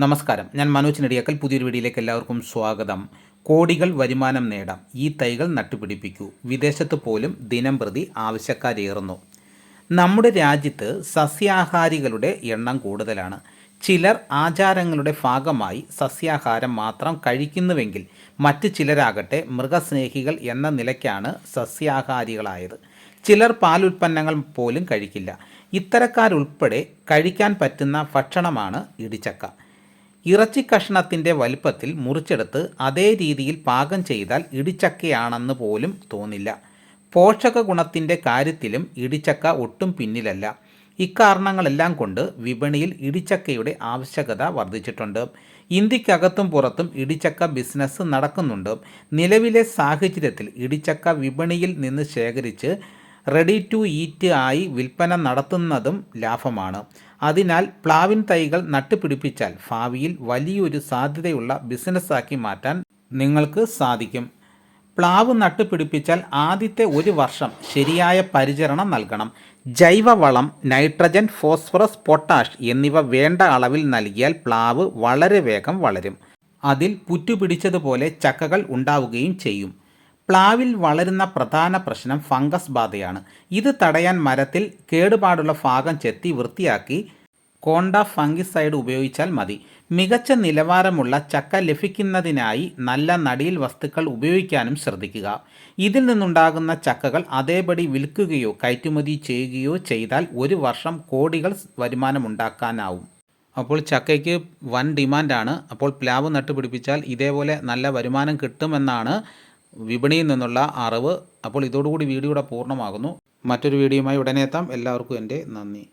നമസ്കാരം, ഞാൻ മനോജ് നെടിയാക്കൽ. പുതിയൊരു വീഡിയോയിലേക്ക് എല്ലാവർക്കും സ്വാഗതം. കോടികൾ വരുമാനം നേടാം, ഈ തൈകൾ നട്ടുപിടിപ്പിക്കൂ. വിദേശത്ത് പോലും ദിനംപ്രതി ആവശ്യക്കാരേറുന്നു. നമ്മുടെ രാജ്യത്ത് സസ്യാഹാരികളുടെ എണ്ണം കൂടുതലാണ്. ചിലർ ആചാരങ്ങളുടെ ഭാഗമായി സസ്യാഹാരം മാത്രം കഴിക്കുന്നുവെങ്കിൽ മറ്റ് ചിലരാകട്ടെ മൃഗസ്നേഹികൾ എന്ന നിലയ്ക്കാണ് സസ്യാഹാരികളായത്. ചിലർ പാലുൽപ്പന്നങ്ങൾ പോലും കഴിക്കില്ല. ഇത്തരക്കാരുൾപ്പെടെ കഴിക്കാൻ പറ്റുന്ന ഭക്ഷണമാണ് ഇടിച്ചക്ക. ഇറച്ചി കഷ്ണത്തിൻ്റെ വലുപ്പത്തിൽ മുറിച്ചെടുത്ത് അതേ രീതിയിൽ പാകം ചെയ്താൽ ഇടിച്ചക്കയാണെന്ന് പോലും തോന്നില്ല. പോഷക ഗുണത്തിൻ്റെ കാര്യത്തിലും ഇടിച്ചക്ക ഒട്ടും പിന്നിലല്ല. ഇക്കാരണങ്ങളെല്ലാം കൊണ്ട് വിപണിയിൽ ഇടിച്ചക്കയുടെ ആവശ്യകത വർദ്ധിച്ചിട്ടുണ്ട്. ഇന്ത്യക്കകത്തും പുറത്തും ഇടിച്ചക്ക ബിസിനസ് നടക്കുന്നുണ്ട്. നിലവിലെ സാഹചര്യത്തിൽ ഇടിച്ചക്ക വിപണിയിൽ നിന്ന് ശേഖരിച്ച് റെഡി ടു ഈറ്റ് ആയി വിൽപ്പന നടത്തുന്നതും ലാഭമാണ്. അതിനാൽ പ്ലാവിൻ തൈകൾ നട്ടുപിടിപ്പിച്ചാൽ ഭാവിയിൽ വലിയൊരു സാധ്യതയുള്ള ബിസിനസ്സാക്കി മാറ്റാൻ നിങ്ങൾക്ക് സാധിക്കും. പ്ലാവ് നട്ടുപിടിപ്പിച്ചാൽ ആദ്യത്തെ ഒരു വർഷം ശരിയായ പരിചരണം നൽകണം. ജൈവവളം, നൈട്രജൻ, ഫോസ്ഫറസ്, പൊട്ടാഷ് എന്നിവ വേണ്ട അളവിൽ നൽകിയാൽ പ്ലാവ് വളരെ വേഗം വളരും. അതിൽ പുറ്റുപിടിച്ചതുപോലെ ചക്കകൾ ഉണ്ടാവുകയും ചെയ്യും. പ്ലാവിൽ വളരുന്ന പ്രധാന പ്രശ്നം ഫംഗസ് ബാധയാണ്. ഇത് തടയാൻ മരത്തിൽ കേടുപാടുള്ള ഭാഗം ചെത്തി വൃത്തിയാക്കി കോണ്ട ഫംഗിസൈഡ് ഉപയോഗിച്ചാൽ മതി. മികച്ച നിലവാരമുള്ള ചക്ക ലഭിക്കുന്നതിനായി നല്ല നടീൽ വസ്തുക്കൾ ഉപയോഗിക്കാനും ശ്രദ്ധിക്കുക. ഇതിൽ നിന്നുണ്ടാകുന്ന ചക്കകൾ അതേപടി വിൽക്കുകയോ കയറ്റുമതി ചെയ്യുകയോ ചെയ്താൽ ഒരു വർഷം കോടികൾ വരുമാനമുണ്ടാക്കാനാവും. അപ്പോൾ ചക്കയ്ക്ക് വൻ ഡിമാൻഡാണ്. അപ്പോൾ പ്ലാവ് നട്ടുപിടിപ്പിച്ചാൽ ഇതേപോലെ നല്ല വരുമാനം കിട്ടുമെന്നാണ് വിപണിയിൽ നിന്നുള്ള അറിവ്. അപ്പോൾ ഇതോടുകൂടി വീഡിയോയുടെ പൂർണ്ണമാകുന്നു. മറ്റൊരു വീഡിയോയുമായി ഉടനെ എത്താം. എല്ലാവർക്കും എൻ്റെ നന്ദി.